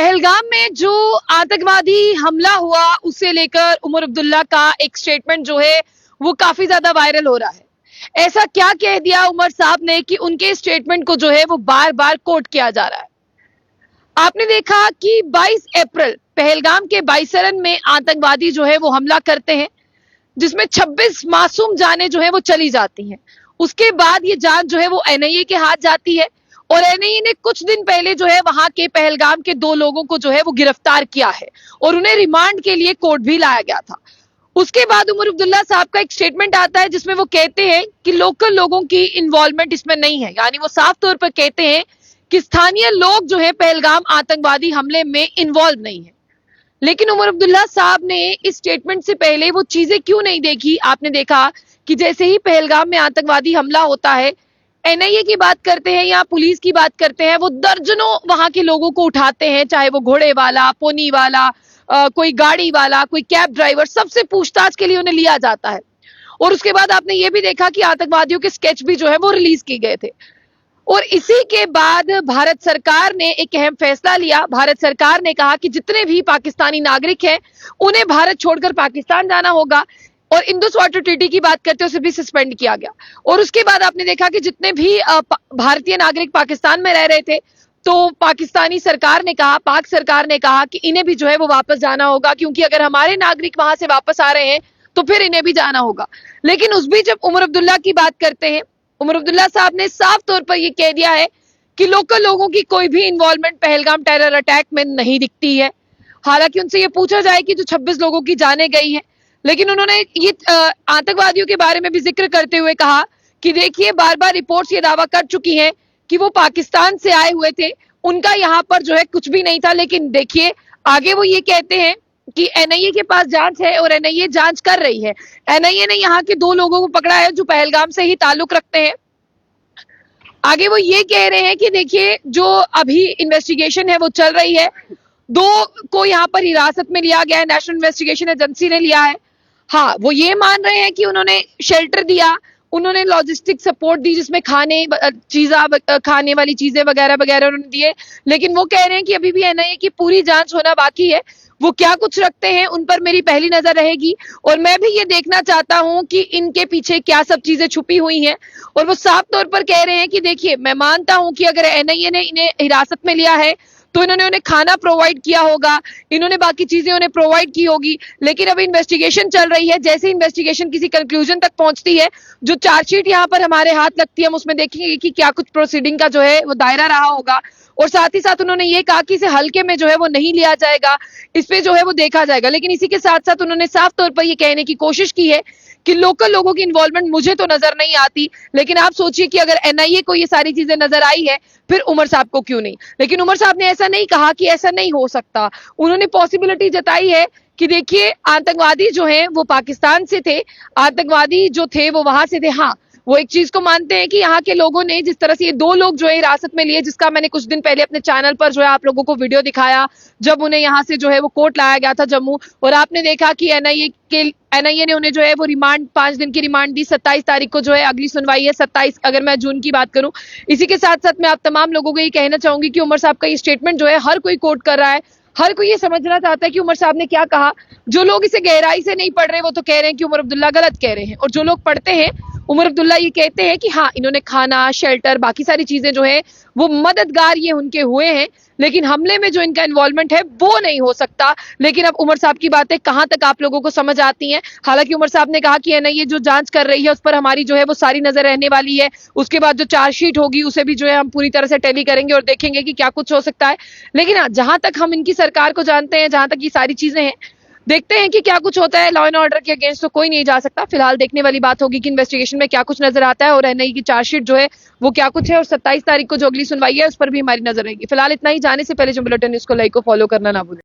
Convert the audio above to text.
पहलगाम में जो आतंकवादी हमला हुआ उसे लेकर उमर अब्दुल्ला का एक स्टेटमेंट जो है वो काफी ज्यादा वायरल हो रहा है। ऐसा क्या कह दिया उमर साहब ने कि उनके स्टेटमेंट को जो है वो बार बार कोट किया जा रहा है। आपने देखा कि 22 अप्रैल पहलगाम के बाईसरन में आतंकवादी जो है वो हमला करते हैं, जिसमें 26 मासूम जानें जो है वो चली जाती हैं। उसके बाद ये जान जो है वो एनआईए के हाथ जाती है और एनआईए ने कुछ दिन पहले जो है वहां के पहलगाम के 2 लोगों को जो है वो गिरफ्तार किया है और उन्हें रिमांड के लिए कोर्ट भी लाया गया था। उसके बाद उमर अब्दुल्ला साहब का एक स्टेटमेंट आता है जिसमें वो कहते हैं कि लोकल लोगों की इन्वॉल्वमेंट इसमें नहीं है, यानी वो साफ तौर पर कहते हैं कि स्थानीय लोग जो है पहलगाम आतंकवादी हमले में इन्वॉल्व नहीं है। लेकिन उमर अब्दुल्ला साहब ने इस स्टेटमेंट से पहले वो चीजें क्यों नहीं देखी। आपने देखा कि जैसे ही पहलगाम में आतंकवादी हमला होता है, एनआईए की बात करते हैं या पुलिस की बात करते हैं, वो दर्जनों वहां के लोगों को उठाते हैं, चाहे वो घोड़े वाला, पोनी वाला, कोई गाड़ी वाला, कोई कैब ड्राइवर, सबसे पूछताछ के लिए उन्हें लिया जाता है। और उसके बाद आपने ये भी देखा कि आतंकवादियों के स्केच भी जो है वो रिलीज किए गए थे। और इसी के बाद भारत सरकार ने एक अहम फैसला लिया। भारत सरकार ने कहा कि जितने भी पाकिस्तानी नागरिक हैं उन्हें भारत छोड़कर पाकिस्तान जाना होगा और इंडस वाटर ट्रीटी की बात करते हैं उसे भी सस्पेंड किया गया। और उसके बाद आपने देखा कि जितने भी भारतीय नागरिक पाकिस्तान में रह रहे थे तो पाकिस्तानी सरकार ने कहा, पाक सरकार ने कहा कि इन्हें भी जो है वो वापस जाना होगा, क्योंकि अगर हमारे नागरिक वहां से वापस आ रहे हैं तो फिर इन्हें भी जाना होगा। लेकिन उस बीच जब उमर अब्दुल्ला की बात करते हैं, उमर अब्दुल्ला साहब ने साफ तौर पर यह कह दिया है कि लोकल लोगों की कोई भी इन्वॉल्वमेंट पहलगाम टेरर अटैक में नहीं दिखती है। हालांकि उनसे ये पूछा जाए कि जो 26 लोगों की जानें गई हैं, लेकिन उन्होंने ये आतंकवादियों के बारे में भी जिक्र करते हुए कहा कि देखिए बार बार रिपोर्ट्स ये दावा कर चुकी हैं कि वो पाकिस्तान से आए हुए थे, उनका यहाँ पर जो है कुछ भी नहीं था। लेकिन देखिए आगे वो ये कहते हैं कि एनआईए के पास जांच है और एनआईए जांच कर रही है। एनआईए ने यहाँ के 2 लोगों को पकड़ा है जो पहलगाम से ही ताल्लुक रखते हैं। आगे वो ये कह रहे हैं कि देखिए जो अभी इन्वेस्टिगेशन है वो चल रही है, 2 को यहाँ पर हिरासत में लिया गया है, नेशनल इन्वेस्टिगेशन एजेंसी ने लिया है। हाँ, वो ये मान रहे हैं कि उन्होंने शेल्टर दिया, उन्होंने लॉजिस्टिक सपोर्ट दी, जिसमें खाने वाली चीजें वगैरह वगैरह उन्होंने दिए। लेकिन वो कह रहे हैं कि अभी भी एनआईए की पूरी जांच होना बाकी है। वो क्या कुछ रखते हैं उन पर मेरी पहली नजर रहेगी और मैं भी ये देखना चाहता हूं कि इनके पीछे क्या सब चीजें छुपी हुई हैं। और वो साफ तौर पर कह रहे हैं कि देखिए मैं मानता हूं कि अगर एनआईए ने इन्हें हिरासत में लिया है तो इन्होंने उन्हें खाना प्रोवाइड किया होगा, इन्होंने बाकी चीजें उन्हें प्रोवाइड की होगी। लेकिन अब इन्वेस्टिगेशन चल रही है, जैसे इन्वेस्टिगेशन किसी कंक्लूजन तक पहुंचती है, जो चार्जशीट यहाँ पर हमारे हाथ लगती है, हम उसमें देखेंगे कि क्या कुछ प्रोसीडिंग का जो है वो दायरा रहा होगा। और साथ ही साथ उन्होंने ये कहा कि इसे हल्के में जो है वो नहीं लिया जाएगा, इस पे जो है वो देखा जाएगा। लेकिन इसी के साथ साथ उन्होंने साफ तौर पर ये कहने की कोशिश की है कि लोकल लोगों की इन्वॉल्वमेंट मुझे तो नजर नहीं आती। लेकिन आप सोचिए कि अगर एनआईए को ये सारी चीजें नजर आई है, फिर उमर साहब को क्यों नहीं। लेकिन उमर साहब ने ऐसा नहीं कहा कि ऐसा नहीं हो सकता। उन्होंने पॉसिबिलिटी जताई है कि देखिए आतंकवादी जो है वो पाकिस्तान से थे, आतंकवादी जो थे वो वहां से थे। हाँ, वो एक चीज को मानते हैं कि यहाँ के लोगों ने जिस तरह से ये 2 लोग जो है हिरासत में लिए, जिसका मैंने कुछ दिन पहले अपने चैनल पर जो है आप लोगों को वीडियो दिखाया, जब उन्हें यहाँ से जो है वो कोर्ट लाया गया था जम्मू, और आपने देखा कि एनआईए ने उन्हें जो है वो रिमांड 5 दिन की रिमांड दी। 27 तारीख को जो है अगली सुनवाई है, 27 अगर मैं जून की बात करूं। इसी के साथ साथ मैं आप तमाम लोगों को ये कहना चाहूंगी कि उमर साहब का ये स्टेटमेंट जो है हर कोई कोट कर रहा है, हर कोई ये समझना चाहता है कि उमर साहब ने क्या कहा। जो लोग इसे गहराई से नहीं पढ़ रहे वो तो कह रहे हैं कि उमर अब्दुल्ला गलत कह रहे हैं, और जो लोग पढ़ते हैं उमर अब्दुल्ला ये कहते हैं कि हाँ इन्होंने खाना, शेल्टर, बाकी सारी चीजें जो है वो मददगार ये उनके हुए हैं, लेकिन हमले में जो इनका इन्वॉल्वमेंट है वो नहीं हो सकता। लेकिन अब उमर साहब की बातें कहां तक आप लोगों को समझ आती हैं। हालांकि उमर साहब ने कहा कि एनआईए जो जांच कर रही है उस पर हमारी जो है वो सारी नजर रहने वाली है। उसके बाद जो चार्जशीट होगी उसे भी जो है हम पूरी तरह से टैली करेंगे और देखेंगे कि क्या कुछ हो सकता है। लेकिन हाँ, जहां तक हम इनकी सरकार को जानते हैं, जहां तक ये सारी चीजें हैं, देखते हैं कि क्या कुछ होता है। लॉ एंड ऑर्डर के अगेंस्ट तो कोई नहीं जा सकता। फिलहाल देखने वाली बात होगी कि इन्वेस्टिगेशन में क्या कुछ नजर आता है और एनआईए की चार्जशीट जो है वो क्या कुछ है, और 27 तारीख को जो अगली सुनवाई है उस पर भी हमारी नजर रहेगी। फिलहाल इतना ही। जाने से पहले जो बुलेटिन न्यूज को लाइक को फॉलो करना ना भूलें।